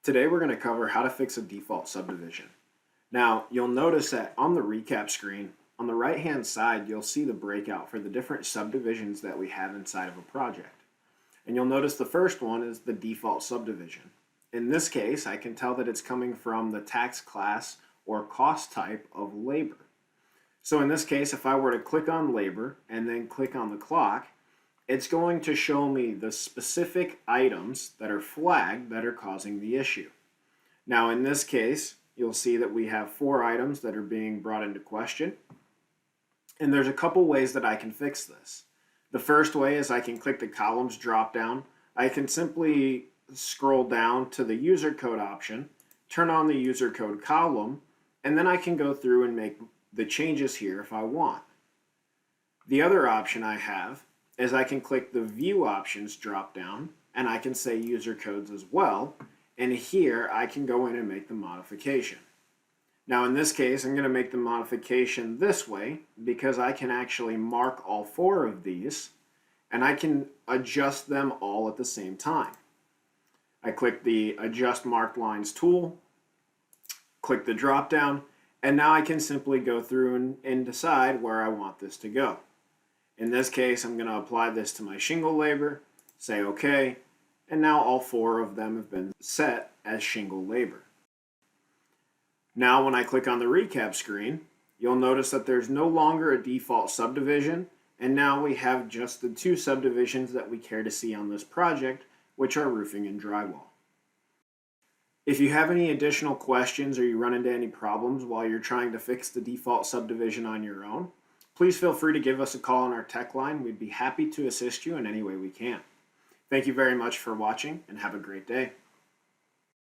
Today we're going to cover how to fix a default subdivision. Now, you'll notice that on the recap screen, on the right-hand side, you'll see the breakout for the different subdivisions that we have inside of a project. And you'll notice the first one is the default subdivision. In this case, I can tell that it's coming from the tax class or cost type of labor. So in this case, if I were to click on labor and then click on the clock, it's going to show me the specific items that are flagged that are causing the issue. Now in this case, you'll see that we have 4 items that are being brought into question. And there's a couple ways that I can fix this. The first way is I can click the columns drop down. I can simply scroll down to the user code option, turn on the user code column, and then I can go through and make the changes here if I want. The other option I have is I can click the view options drop down and I can say user codes as well, and here I can go in and make the modification. Now in this case I'm going to make the modification this way because I can actually mark all 4 of these and I can adjust them all at the same time. I click the adjust marked lines tool, click the drop down, and now I can simply go through and decide where I want this to go. In this case, I'm going to apply this to my shingle labor, say OK, and now all 4 of them have been set as shingle labor. Now when I click on the recap screen, you'll notice that there's no longer a default subdivision, and now we have just the 2 subdivisions that we care to see on this project, which are roofing and drywall. If you have any additional questions or you run into any problems while you're trying to fix the default subdivision on your own, please feel free to give us a call on our tech line. We'd be happy to assist you in any way we can. Thank you very much for watching and have a great day.